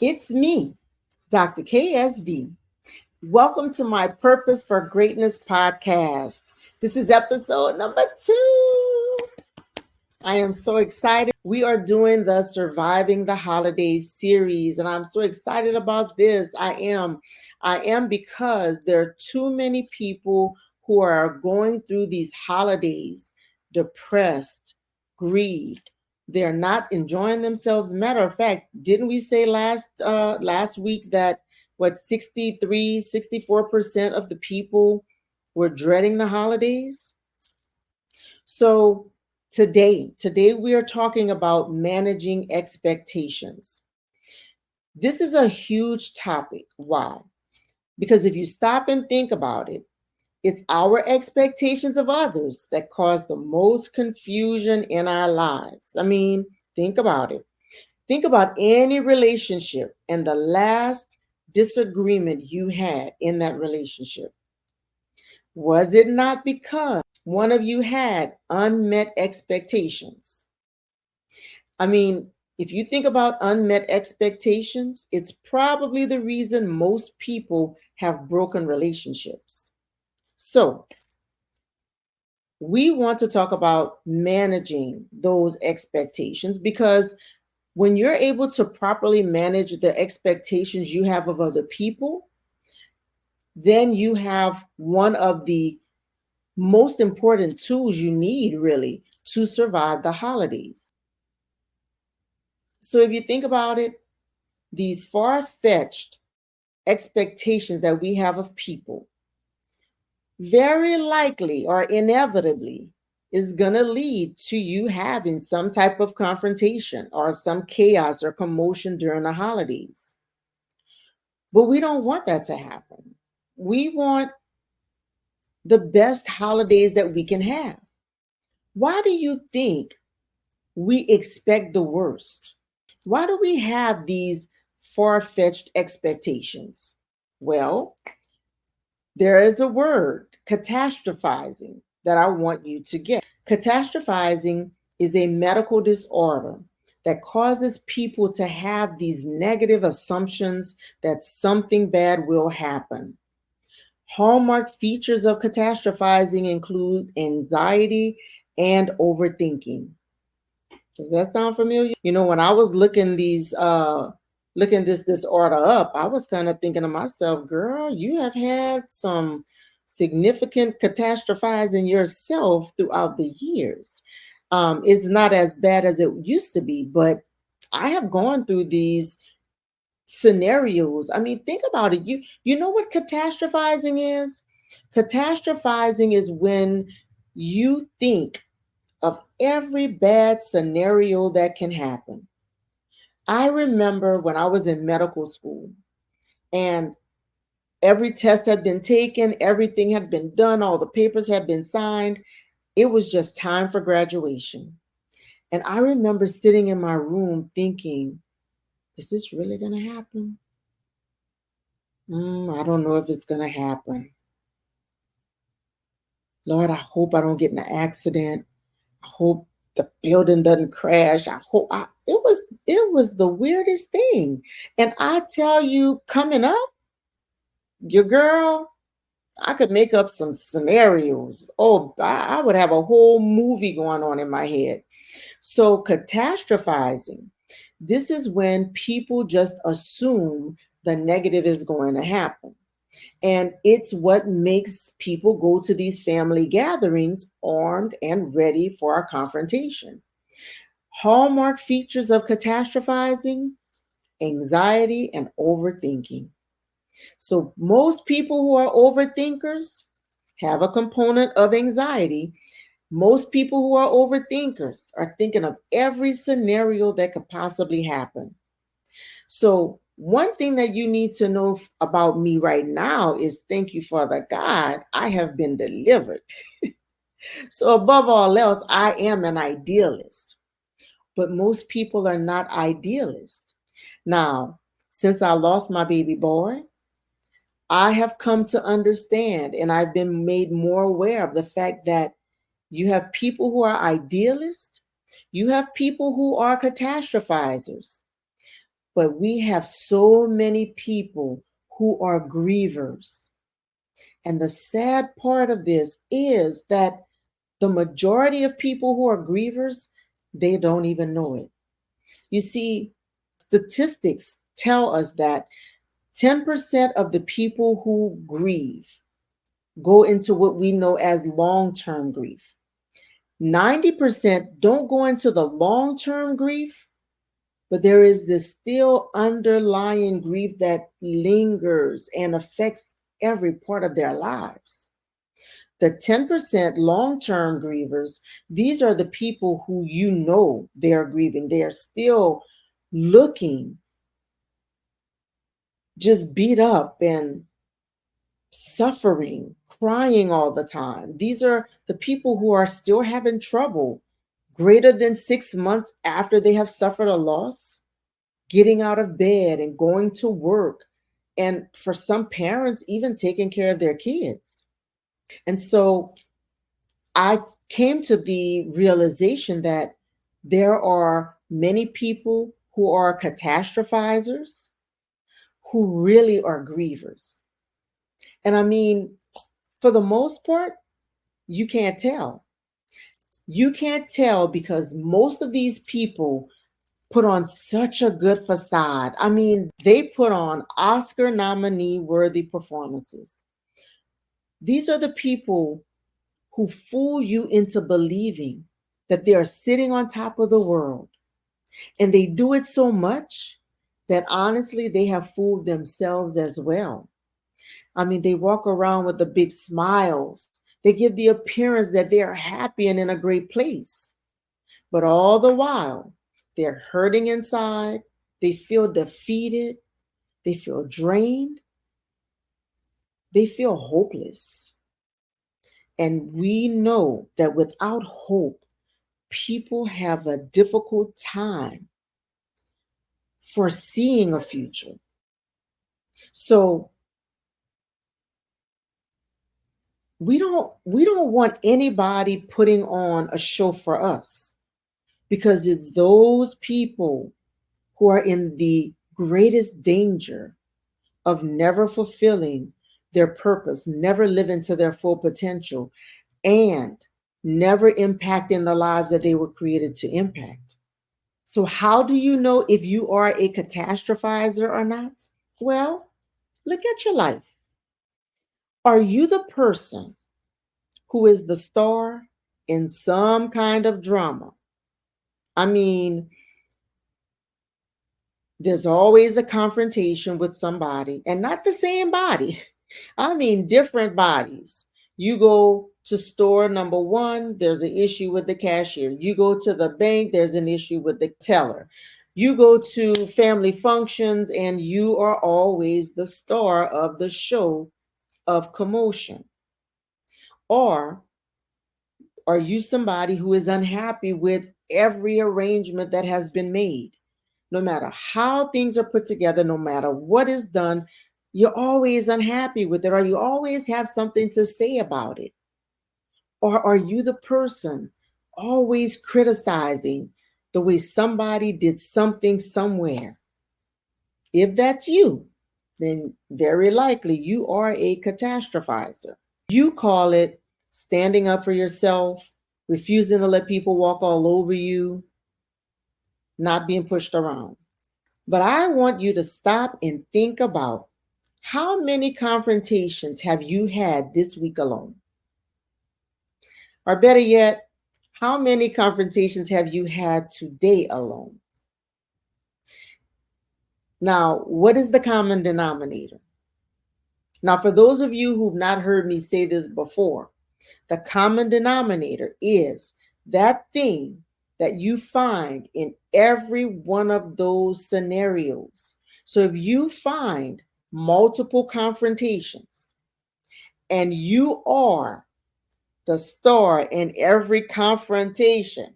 It's me, Dr. KSD. Welcome to my Purpose for Greatness podcast. This is episode number 2. I am so excited. We are doing the Surviving the Holidays series, and I'm so excited about this. I am because there are too many people who are going through these holidays depressed, grieved. They're not enjoying themselves. Matter of fact, didn't we say last week that 64% of the people were dreading the holidays? So today we are talking about managing expectations. This is a huge topic. Why? Because if you stop and think about it, it's our expectations of others that cause the most confusion in our lives. I mean, think about it. Think about any relationship and the last disagreement you had in that relationship. Was it not because one of you had unmet expectations? I mean, if you think about unmet expectations, it's probably the reason most people have broken relationships. So, we want to talk about managing those expectations because when you're able to properly manage the expectations you have of other people, then you have one of the most important tools you need really to survive the holidays. So if you think about it, these far-fetched expectations that we have of people very likely or inevitably is going to lead to you having some type of confrontation or some chaos or commotion during the holidays. But we don't want that to happen. We want the best holidays that we can have. Why do you think we expect the worst? Why do we have these far-fetched expectations? Well, there is a word, catastrophizing, that I want you to get. Catastrophizing is a medical disorder that causes people to have these negative assumptions that something bad will happen. Hallmark features of catastrophizing include anxiety and overthinking. Does that sound familiar? When I was looking this order up, I was kind of thinking to myself, girl, you have had some significant catastrophizing yourself throughout the years. It's not as bad as it used to be, but I have gone through these scenarios. I mean, think about it. You know what catastrophizing is? Catastrophizing is when you think of every bad scenario that can happen. I remember when I was in medical school and every test had been taken, everything had been done, all the papers had been signed. It was just time for graduation. And I remember sitting in my room thinking, is this really going to happen? I don't know if it's going to happen. Lord, I hope I don't get in an accident. I hope the building doesn't crash. It was the weirdest thing. And I tell you, coming up, your girl, I could make up some scenarios. Oh, I would have a whole movie going on in my head. So catastrophizing, this is when people just assume the negative is going to happen. And it's what makes people go to these family gatherings armed and ready for a confrontation. Hallmark features of catastrophizing, anxiety, and overthinking. So, most people who are overthinkers have a component of anxiety. Most people who are overthinkers are thinking of every scenario that could possibly happen. So, one thing that you need to know about me right now is thank you, Father God, I have been delivered. So, above all else, I am an idealist, but most people are not idealists. Now, since I lost my baby boy, I have come to understand and I've been made more aware of the fact that you have people who are idealists, you have people who are catastrophizers. But we have so many people who are grievers. And the sad part of this is that the majority of people who are grievers, they don't even know it. You see, statistics tell us that 10% of the people who grieve go into what we know as long term grief. 90% don't go into the long term grief, but there is this still underlying grief that lingers and affects every part of their lives. The 10% long term grievers, these are the people who you know they are grieving. They are still looking just beat up and suffering, crying all the time. These are the people who are still having trouble greater than 6 months after they have suffered a loss, getting out of bed and going to work. And for some parents, even taking care of their kids. And so I came to the realization that there are many people who are catastrophizers who really are grievers. And I mean, for the most part, you can't tell. You can't tell because most of these people put on such a good facade. I mean, they put on Oscar nominee worthy performances. These are the people who fool you into believing that they are sitting on top of the world. And they do it so much that honestly, they have fooled themselves as well. I mean, they walk around with the big smiles. They give the appearance that they are happy and in a great place. But all the while, they're hurting inside. They feel defeated. They feel drained. They feel hopeless. And we know that without hope, people have a difficult time foreseeing a future. So we don't want anybody putting on a show for us because it's those people who are in the greatest danger of never fulfilling their purpose, never living to their full potential, and never impacting the lives that they were created to impact. So, how do you know if you are a catastrophizer or not? Well, look at your life. Are you the person who is the star in some kind of drama? I mean, there's always a confrontation with somebody, and not the same body. I mean, different bodies. You go to store number one, there's an issue with the cashier. You go to the bank, there's an issue with the teller. You go to family functions, and you are always the star of the show of commotion. Or are you somebody who is unhappy with every arrangement that has been made? No matter how things are put together, no matter what is done, you're always unhappy with it, or you always have something to say about it. Or are you the person always criticizing the way somebody did something somewhere? If that's you, then very likely you are a catastrophizer. You call it standing up for yourself, refusing to let people walk all over you, not being pushed around. But I want you to stop and think about how many confrontations have you had this week alone? Or better yet, how many confrontations have you had today alone? Now, what is the common denominator? Now, for those of you who've not heard me say this before, the common denominator is that thing that you find in every one of those scenarios. So if you find multiple confrontations and you are the star in every confrontation,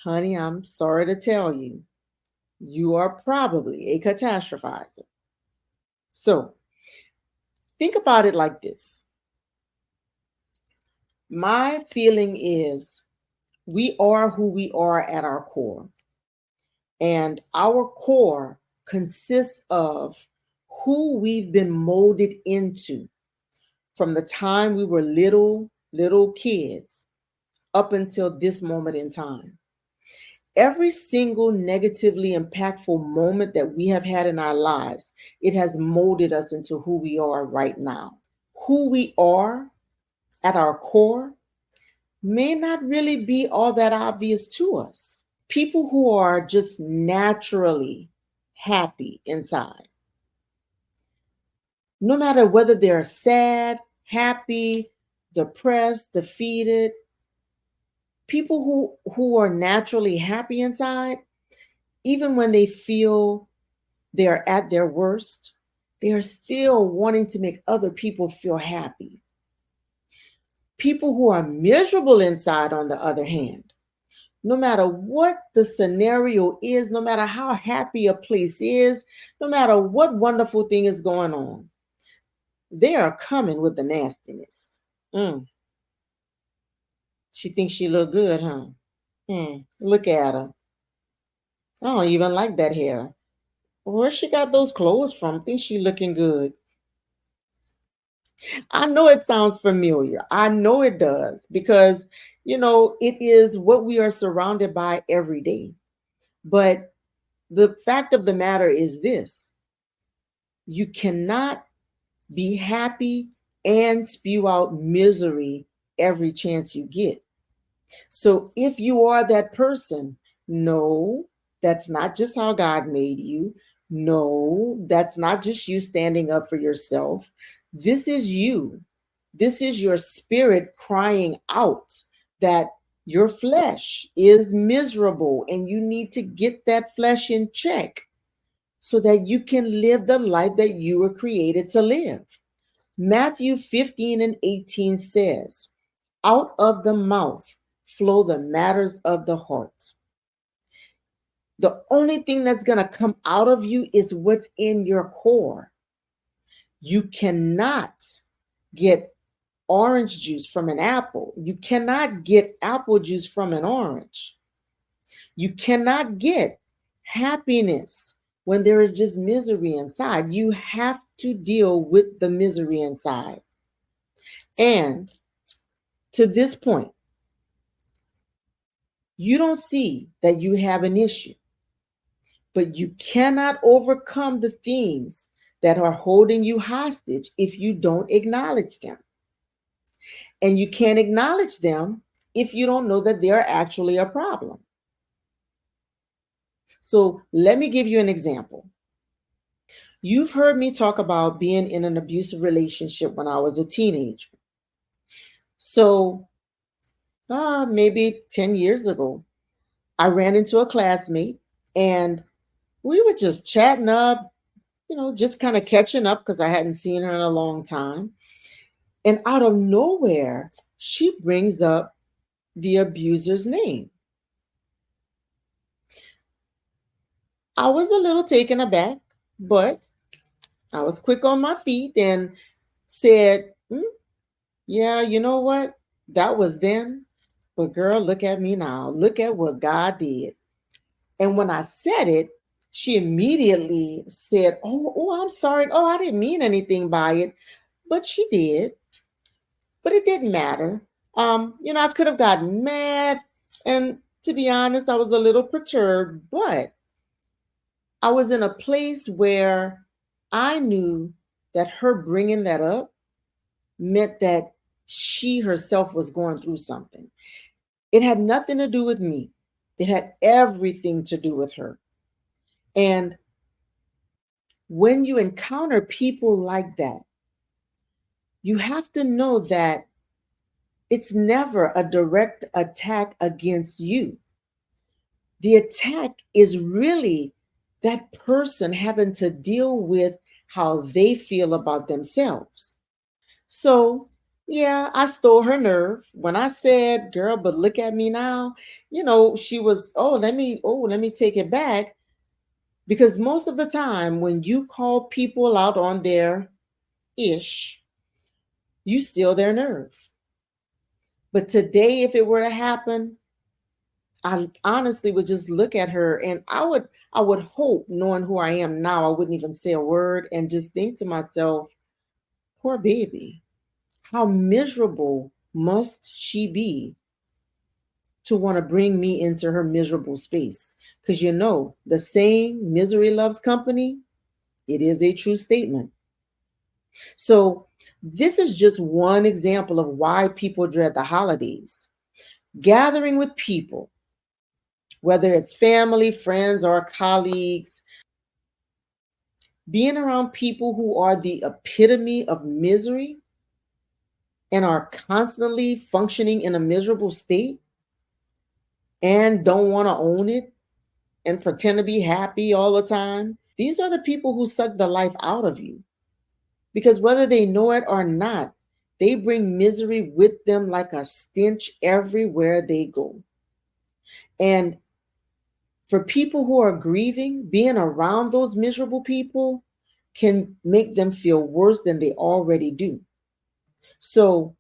honey, I'm sorry to tell you, you are probably a catastrophizer. So think about it like this. My feeling is we are who we are at our core. And our core consists of who we've been molded into from the time we were little kids up until this moment in time. Every single negatively impactful moment that we have had in our lives, it has molded us into who we are right now. Who we are at our core may not really be all that obvious to us. People who are just naturally happy inside, no matter whether they're sad, happy, depressed, defeated, people who are naturally happy inside, even when they feel they're at their worst, they are still wanting to make other people feel happy. People who are miserable inside, on the other hand, no matter what the scenario is, no matter how happy a place is, no matter what wonderful thing is going on, they are coming with the nastiness. Mm, she thinks she look good, huh? Look at her. I don't even like that hair. Where she got those clothes from? Think she looking good. I know it sounds familiar. I know it does because, it is what we are surrounded by every day. But the fact of the matter is this: you cannot be happy and spew out misery every chance you get. So if you are that person, no, that's not just how God made you. No, that's not just you standing up for yourself. This is you. This is your spirit crying out that your flesh is miserable and you need to get that flesh in check so that you can live the life that you were created to live. Matthew 15:18 says, out of the mouth flow the matters of the heart. The only thing that's going to come out of you is what's in your core. You cannot get orange juice from an apple. You cannot get apple juice from an orange. You cannot get happiness when there is just misery inside. You have to deal with the misery inside. And to this point, you don't see that you have an issue, but you cannot overcome the things that are holding you hostage if you don't acknowledge them. And you can't acknowledge them if you don't know that they're actually a problem. So let me give you an example. You've heard me talk about being in an abusive relationship when I was a teenager. So maybe 10 years ago, I ran into a classmate and we were just chatting up, just kind of catching up because I hadn't seen her in a long time. And out of nowhere, she brings up the abuser's name. I was a little taken aback, but I was quick on my feet and said, yeah, you know what? That was then. But girl, look at me now. Look at what God did. And when I said it, she immediately said, oh, I'm sorry. Oh, I didn't mean anything by it. But she did. But it didn't matter. I could have gotten mad. And to be honest, I was a little perturbed, but I was in a place where I knew that her bringing that up meant that she herself was going through something. It had nothing to do with me. It had everything to do with her. And when you encounter people like that, you have to know that it's never a direct attack against you. The attack is really that person having to deal with how they feel about themselves. So, yeah, I stole her nerve when I said, "Girl, but look at me now." She was, let me take it back because most of the time when you call people out on their ish, you steal their nerve. But today if it were to happen, I honestly would just look at her, and I would hope, knowing who I am now, I wouldn't even say a word and just think to myself, poor baby, how miserable must she be to want to bring me into her miserable space? Because the saying, misery loves company, it is a true statement. So, this is just one example of why people dread the holidays. Gathering with people, whether it's family, friends, or colleagues, being around people who are the epitome of misery and are constantly functioning in a miserable state and don't want to own it and pretend to be happy all the time. These are the people who suck the life out of you, because whether they know it or not, they bring misery with them like a stench everywhere they go. And for people who are grieving, being around those miserable people can make them feel worse than they already do. So,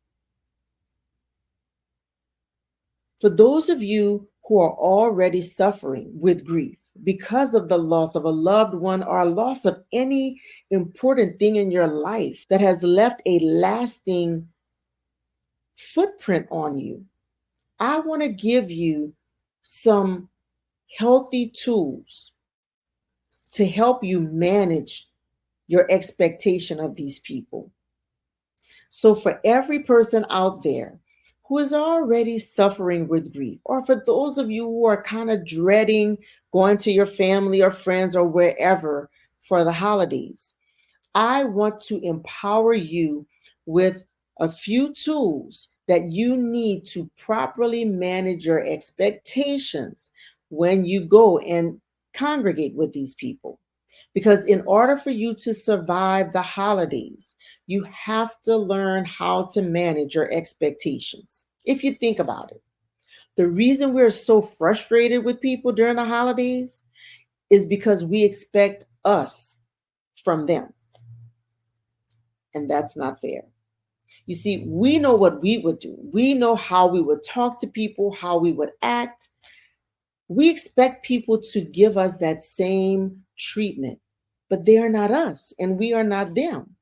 for those of you who are already suffering with grief because of the loss of a loved one or a loss of any important thing in your life that has left a lasting footprint on you, I want to give you some healthy tools to help you manage your expectation of these people. So, for every person out there who is already suffering with grief, or for those of you who are kind of dreading going to your family or friends or wherever for the holidays, I want to empower you with a few tools that you need to properly manage your expectations when you go and congregate with these people. Because in order for you to survive the holidays, you have to learn how to manage your expectations. If you think about it, the reason we're so frustrated with people during the holidays is because we expect us from them. And that's not fair. You see, we know what we would do. We know how we would talk to people, how we would act. We expect people to give us that same treatment, but they are not us and we are not them.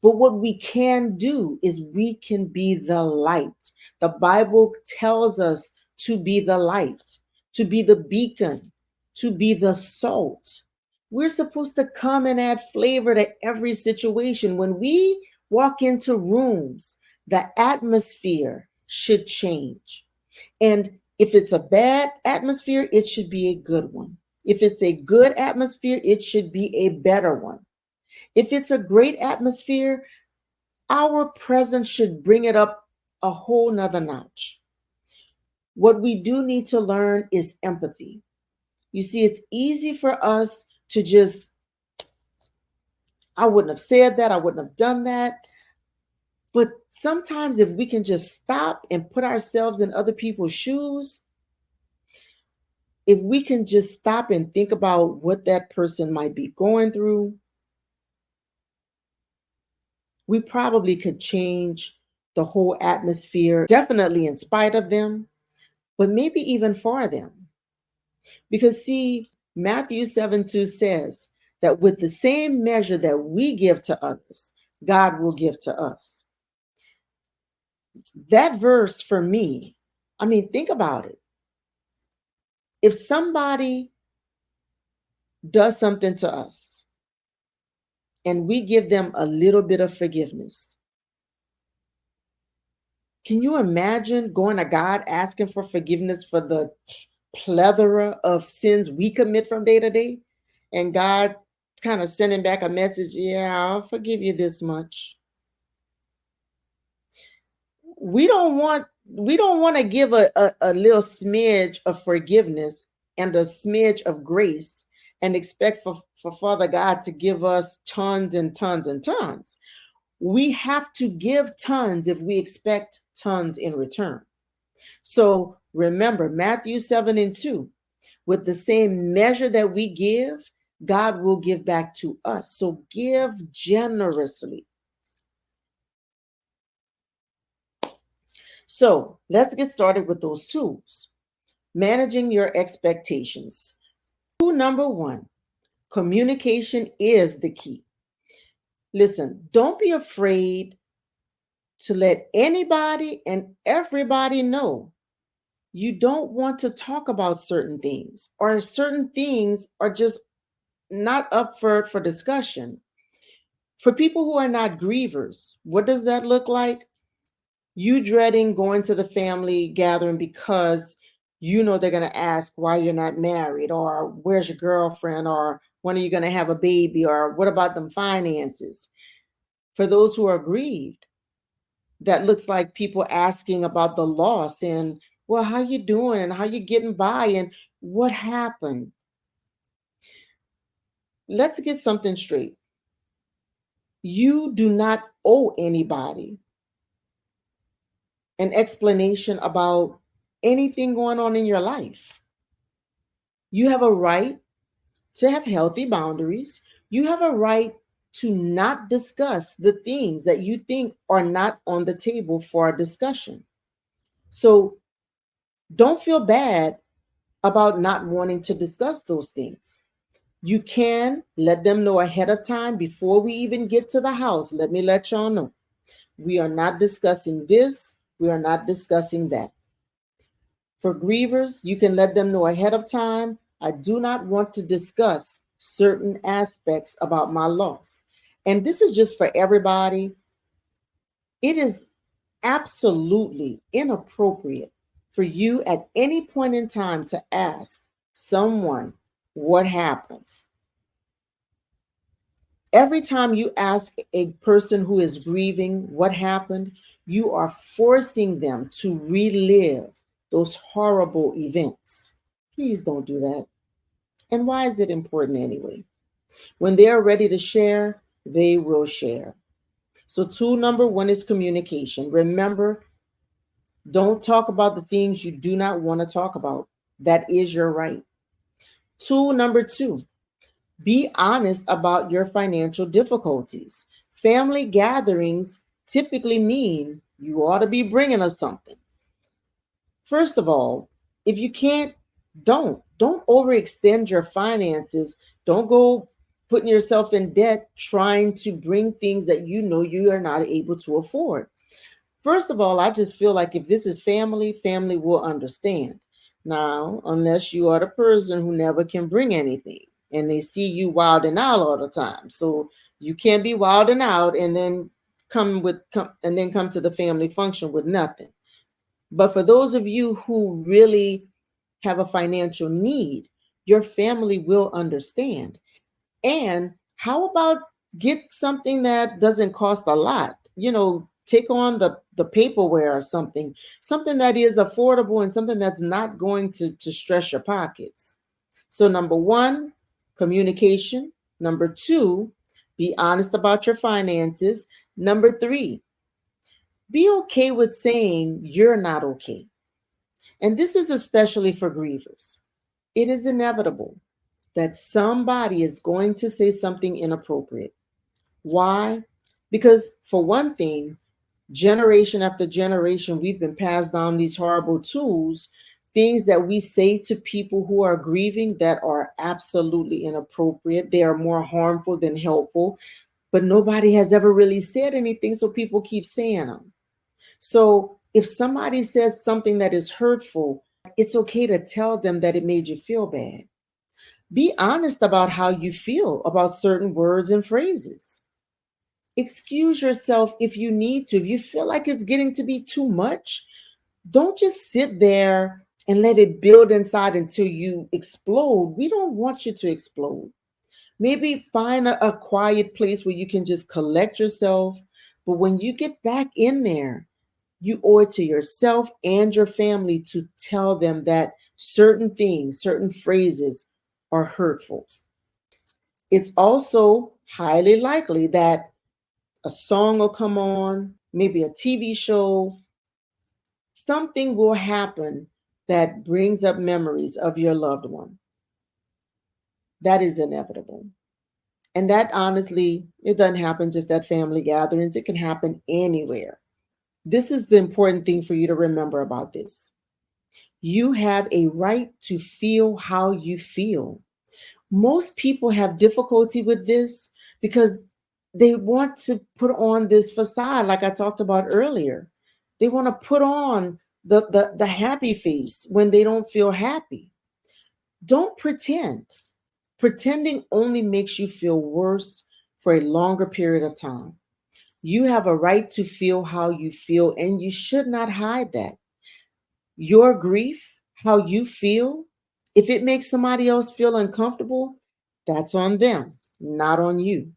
But what we can do is we can be the light. The Bible tells us to be the light, to be the beacon, to be the salt. We're supposed to come and add flavor to every situation. When we walk into rooms, the atmosphere should change. And if it's a bad atmosphere, it should be a good one. If it's a good atmosphere, it should be a better one. If it's a great atmosphere, our presence should bring it up a whole nother notch. What we do need to learn is empathy. You see, it's easy for us to just, I wouldn't have said that, I wouldn't have done that. But sometimes if we can just stop and put ourselves in other people's shoes, if we can just stop and think about what that person might be going through, we probably could change the whole atmosphere, definitely in spite of them, but maybe even for them. Because, see, Matthew 7:2 says that with the same measure that we give to others, God will give to us. That verse for me, I mean, think about it. If somebody does something to us and we give them a little bit of forgiveness, can you imagine going to God asking for forgiveness for the plethora of sins we commit from day to day? And God kind of sending back a message, yeah, I'll forgive you this much. We don't want to give a little smidge of forgiveness and a smidge of grace and expect for Father God to give us tons and tons and tons. We have to give tons if we expect tons in return. So remember, Matthew 7:2, with the same measure that we give, God will give back to us. So give generously. So let's get started with those tools. Managing your expectations. Number one, communication is the key. Listen, don't be afraid to let anybody and everybody know you don't want to talk about certain things, or certain things are just not up for discussion. For people who are not grievers, what does that look like? You dreading going to the family gathering because you know they're going to ask why you're not married, or where's your girlfriend, or when are you going to have a baby, or what about them finances. For those who are grieved, that looks like people asking about the loss and, well, how you doing and how you getting by and what happened. Let's get something straight. You do not owe anybody an explanation about anything going on in your life. You have a right to have healthy boundaries. You have a right to not discuss the things that you think are not on the table for a discussion. So don't feel bad about not wanting to discuss those things. You can let them know ahead of time before we even get to the house. Let me let y'all know. We are not discussing this. We are not discussing that. For grievers, you can let them know ahead of time. I do not want to discuss certain aspects about my loss. And this is just for everybody. It is absolutely inappropriate for you at any point in time to ask someone what happened. Every time you ask a person who is grieving what happened, you are forcing them to relive those horrible events. Please don't do that. And why is it important anyway? When they're ready to share, they will share. So, tool number one is communication. Remember, don't talk about the things you do not want to talk about. That is your right. Tool number two, be honest about your financial difficulties. Family gatherings typically mean you ought to be bringing us something. First of all, if you can't, don't overextend your finances. Don't go putting yourself in debt trying to bring things that you know you are not able to afford. First of all, I just feel like if this is family, family will understand. Now, unless you are the person who never can bring anything and they see you wilding out all the time. So you can't be wilding out and then come to the family function with nothing. But for those of you who really have a financial need, your family will understand. And how about get something that doesn't cost a lot? Take on the paperware or something that is affordable and something that's not going to stress your pockets. So number one, communication. Number two, be honest about your finances. Number three, be okay with saying you're not okay. And this is especially for grievers. It is inevitable that somebody is going to say something inappropriate. Why? Because, for one thing, generation after generation, we've been passed down these horrible tools, things that we say to people who are grieving that are absolutely inappropriate. They are more harmful than helpful, but nobody has ever really said anything, so people keep saying them. So if somebody says something that is hurtful, it's okay to tell them that it made you feel bad. Be honest about how you feel about certain words and phrases. Excuse yourself if you need to. If you feel like it's getting to be too much, don't just sit there and let it build inside until you explode. We don't want you to explode. Maybe find a quiet place where you can just collect yourself. But when you get back in there, you owe it to yourself and your family to tell them that certain things, certain phrases are hurtful. It's also highly likely that a song will come on, maybe a TV show, something will happen that brings up memories of your loved one. That is inevitable. And that, honestly, it doesn't happen just at family gatherings. It can happen anywhere. This is the important thing for you to remember about this. You have a right to feel how you feel. Most people have difficulty with this because they want to put on this facade, like I talked about earlier. They want to put on the happy face when they don't feel happy. Don't pretend. Pretending only makes you feel worse for a longer period of time. You have a right to feel how you feel, and you should not hide that. Your grief, how you feel, if it makes somebody else feel uncomfortable, that's on them, not on you.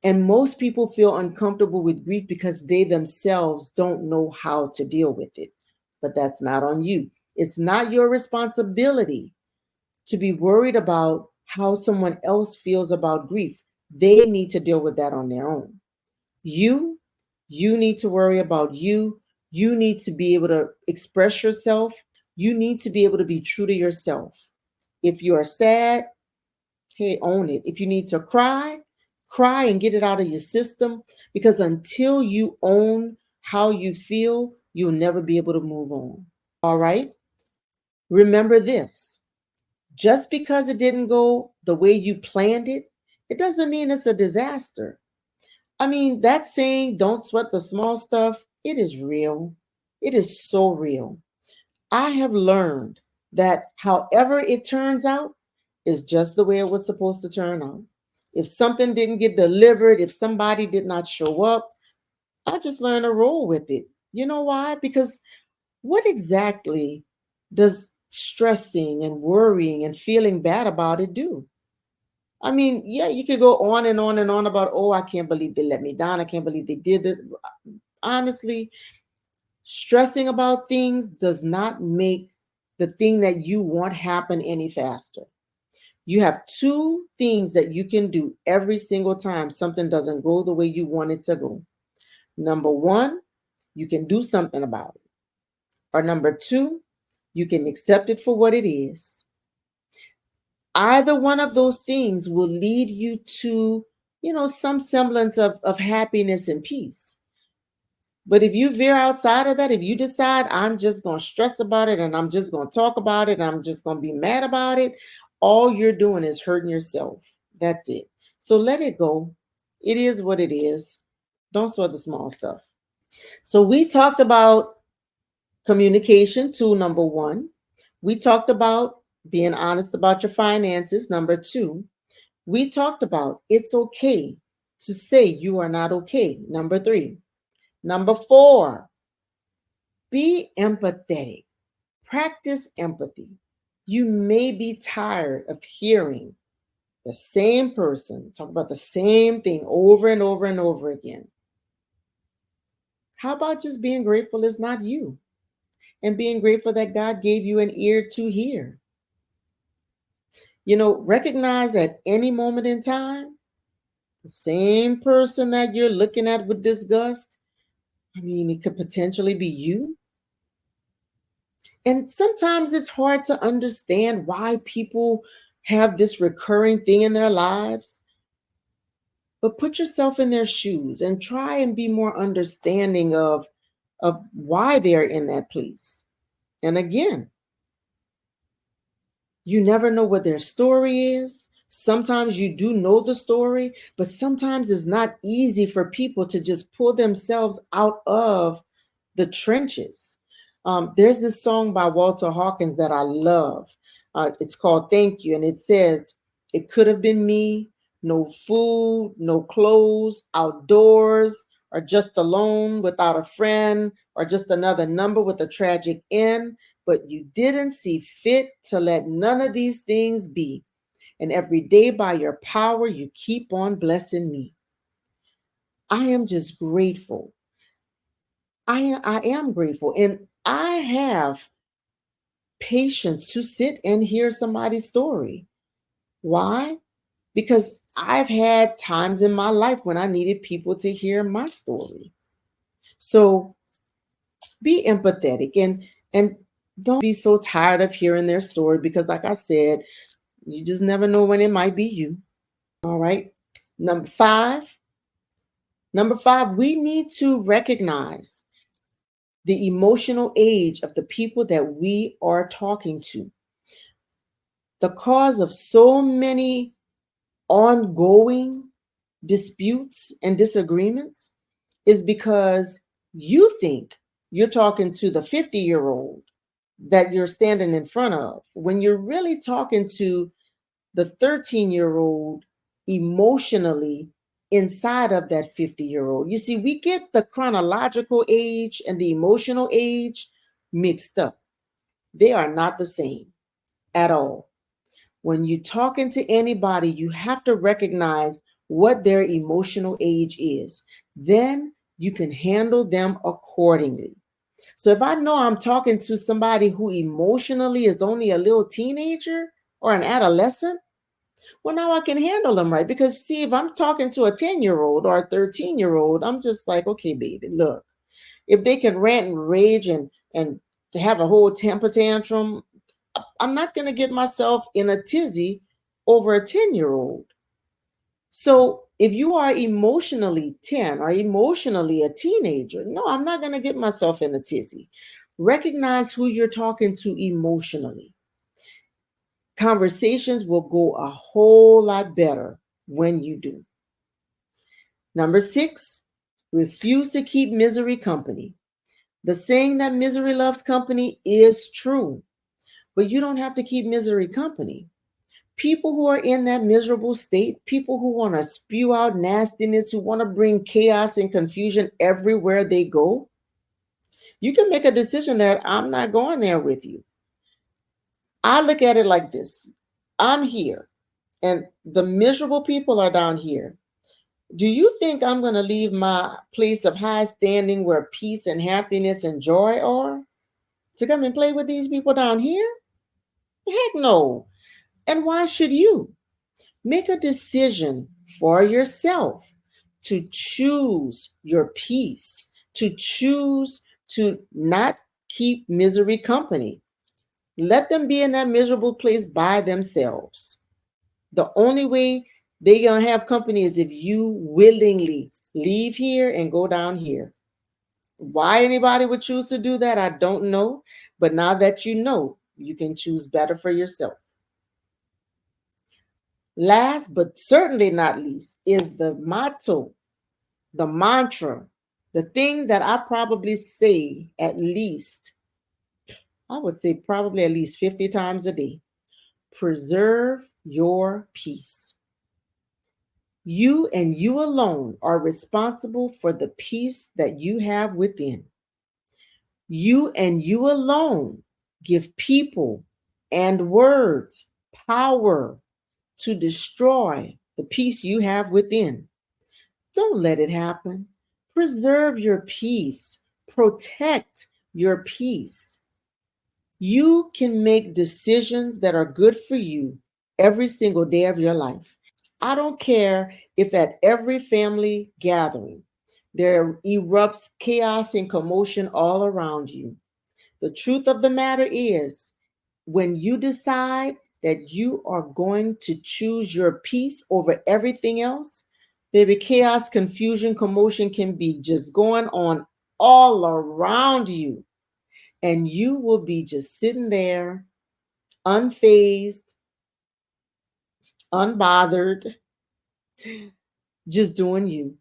And most people feel uncomfortable with grief because they themselves don't know how to deal with it. But that's not on you. It's not your responsibility to be worried about how someone else feels about grief. They need to deal with that on their own. You, you need to worry about you. You need to be able to express yourself. You need to be able to be true to yourself. If you are sad, hey, own it. If you need to cry, cry and get it out of your system, because until you own how you feel, you'll never be able to move on. All right? Remember this: just because it didn't go the way you planned it, it doesn't mean it's a disaster. I mean, that saying, don't sweat the small stuff, it is real. It is so real. I have learned that however it turns out is just the way it was supposed to turn out. If something didn't get delivered, if somebody did not show up, I just learned to roll with it. You know why? Because what exactly does stressing and worrying and feeling bad about it do? I mean, yeah, you could go on and on and on about, oh, I can't believe they let me down. I can't believe they did it. Honestly, stressing about things does not make the thing that you want happen any faster. You have two things that you can do every single time something doesn't go the way you want it to go. Number one, you can do something about it. Or number two, you can accept it for what it is. Either one of those things will lead you to, some semblance of happiness and peace. But if you veer outside of that, if you decide I'm just going to stress about it and I'm just going to talk about it, and I'm just going to be mad about it, all you're doing is hurting yourself. That's it. So let it go. It is what it is. Don't sweat the small stuff. So we talked about communication, tool number one. We talked about being honest about your finances, number two. We talked about it's okay to say you are not okay, number three. Number four, be empathetic. Practice empathy. You may be tired of hearing the same person talk about the same thing over and over and over again. How about just being grateful it's not you, and being grateful that God gave you an ear to hear? Recognize at any moment in time, the same person that you're looking at with disgust, I mean, it could potentially be you. And sometimes it's hard to understand why people have this recurring thing in their lives. But put yourself in their shoes and try and be more understanding of why they're in that place. And again, you never know what their story is. Sometimes you do know the story, but sometimes it's not easy for people to just pull themselves out of the trenches. There's this song by Walter Hawkins that I love. It's called Thank You, and it says, it could have been me, no food, no clothes, outdoors, or just alone without a friend, or just another number with a tragic end. But you didn't see fit to let none of these things be. And every day by your power, you keep on blessing me. I am just grateful. I am grateful. And I have patience to sit and hear somebody's story. Why? Because I've had times in my life when I needed people to hear my story. So be empathetic, and don't be so tired of hearing their story, because like I said, you just never know when it might be you. All right. Number five, we need to recognize the emotional age of the people that we are talking to. The cause of so many ongoing disputes and disagreements is because you think you're talking to the 50-year-old that you're standing in front of when you're really talking to the 13-year-old emotionally inside of that 50-year-old. You see, we get the chronological age and the emotional age mixed up. They are not the same at all. When you're talking to anybody, you have to recognize what their emotional age is. Then you can handle them accordingly. So if I know I'm talking to somebody who emotionally is only a little teenager or an adolescent, well, now I can handle them right. Because see, if I'm talking to a 10-year-old or a 13-year-old, I'm just like, okay, baby, look, if they can rant and rage and have a whole temper tantrum, I'm not going to get myself in a tizzy over a 10-year-old. So if you are emotionally 10 or emotionally a teenager, no, I'm not going to get myself in a tizzy. Recognize who you're talking to emotionally. Conversations will go a whole lot better when you do. Number 6, refuse to keep misery company. The saying that misery loves company is true, but you don't have to keep misery company. People who are in that miserable state, people who want to spew out nastiness, who want to bring chaos and confusion everywhere they go, you can make a decision that I'm not going there with you. I look at it like this. I'm here and the miserable people are down here. Do you think I'm going to leave my place of high standing where peace and happiness and joy are to come and play with these people down here? Heck no. And why should you? Make a decision for yourself to choose your peace, to choose to not keep misery company. Let them be in that miserable place by themselves. The only way they're going to have company is if you willingly leave here and go down here. Why anybody would choose to do that, I don't know. But now that you know, you can choose better for yourself. Last but certainly not least is the motto, the mantra, the thing that I probably say at least, I would say probably at least 50 times a day. Preserve your peace. You and you alone are responsible for the peace that you have within. You and you alone give people and words power to destroy the peace you have within. Don't let it happen. Preserve your peace. Protect your peace. You can make decisions that are good for you every single day of your life. I don't care if at every family gathering there erupts chaos and commotion all around you. The truth of the matter is, when you decide that you are going to choose your peace over everything else, baby, chaos, confusion, commotion can be just going on all around you. And you will be just sitting there, unfazed, unbothered, just doing you.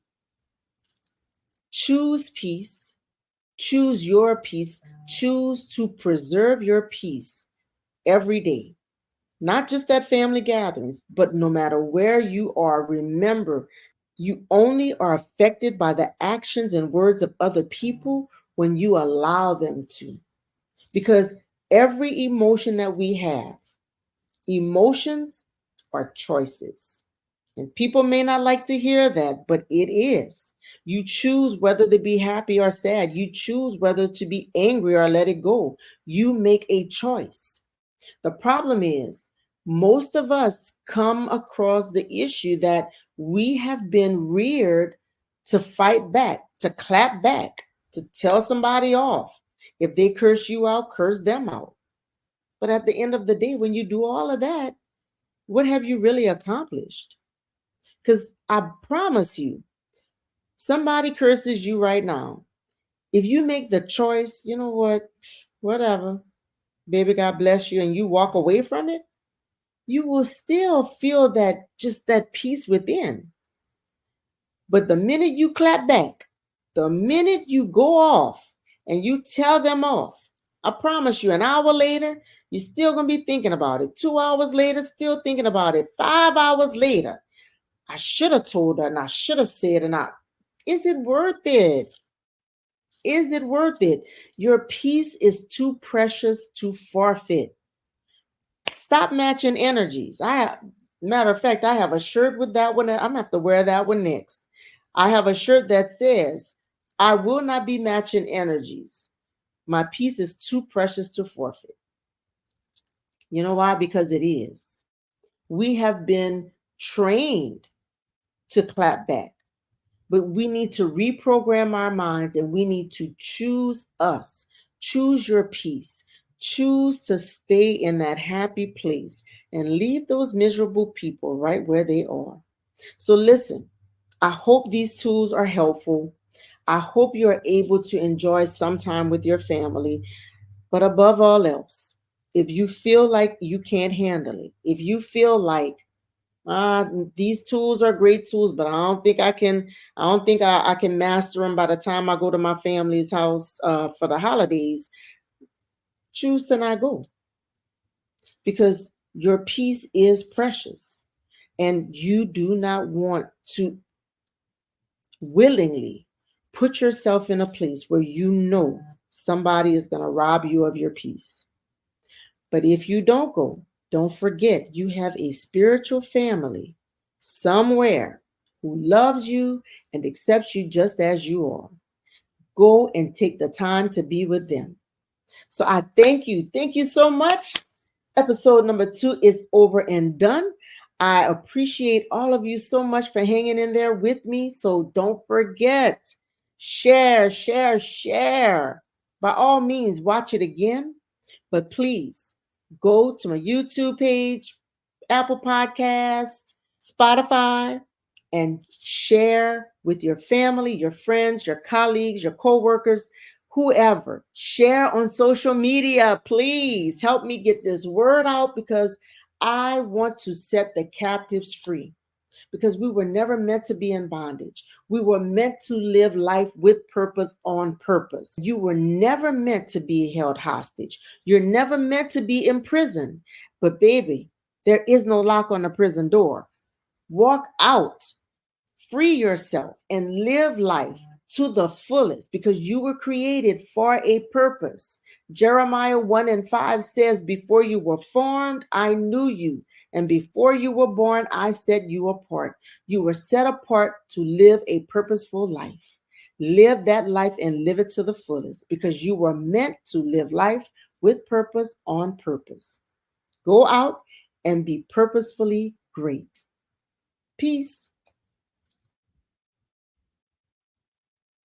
Choose peace. Choose your peace. Choose to preserve your peace every day. Not just at family gatherings, but no matter where you are, remember, you only are affected by the actions and words of other people when you allow them to. Because every emotion that we have, emotions are choices. And people may not like to hear that, but it is. You choose whether to be happy or sad. You choose whether to be angry or let it go. You make a choice. The problem is, most of us come across the issue that we have been reared to fight back, to clap back, to tell somebody off. If they curse you out, curse them out. But at the end of the day, when you do all of that, what have you really accomplished? Because I promise you, somebody curses you right now. If you make the choice, you know what, whatever, baby, God bless you, and you walk away from it, you will still feel that, just that peace within. But the minute you clap back, the minute you go off and you tell them off, I promise you, an hour later, you're still going to be thinking about it. 2 hours later, still thinking about it. 5 hours later, I should have told her and I should have said, is it worth it? Is it worth it? Your peace is too precious to forfeit. Stop matching energies. Matter of fact, I have a shirt with that one. I'm gonna have to wear that one next. I have a shirt that says, I will not be matching energies. My peace is too precious to forfeit. You know why? Because it is. We have been trained to clap back, but we need to reprogram our minds and we need to choose us. Choose your peace. Choose to stay in that happy place and leave those miserable people right where they are. So listen, I hope these tools are helpful. I hope you are able to enjoy some time with your family. But above all else, if you feel like you can't handle it, if you feel like uh, these tools are great tools, but I don't think I can master them by the time I go to my family's house for the holidays, choose to not go, because your peace is precious and you do not want to willingly put yourself in a place where you know somebody is going to rob you of your peace. But if you don't go, don't forget you have a spiritual family somewhere who loves you and accepts you just as you are. Go and take the time to be with them. So I thank you. Thank you so much. Episode number 2 is over and done. I appreciate all of you so much for hanging in there with me. So don't forget, share, share, share. By all means, watch it again. But please go to my YouTube page, Apple Podcast, Spotify, and share with your family, your friends, your colleagues, your coworkers, whoever. Share on social media. Please help me get this word out, because I want to set the captives free, because we were never meant to be in bondage. We were meant to live life with purpose, on purpose. You were never meant to be held hostage. You're never meant to be in prison. But baby, there is no lock on the prison door. Walk out, free yourself, and live life to the fullest, because you were created for a purpose. Jeremiah 1:5 says, before you were formed, I knew you. And before you were born, I set you apart. You were set apart to live a purposeful life. Live that life and live it to the fullest, because you were meant to live life with purpose, on purpose. Go out and be purposefully great. Peace.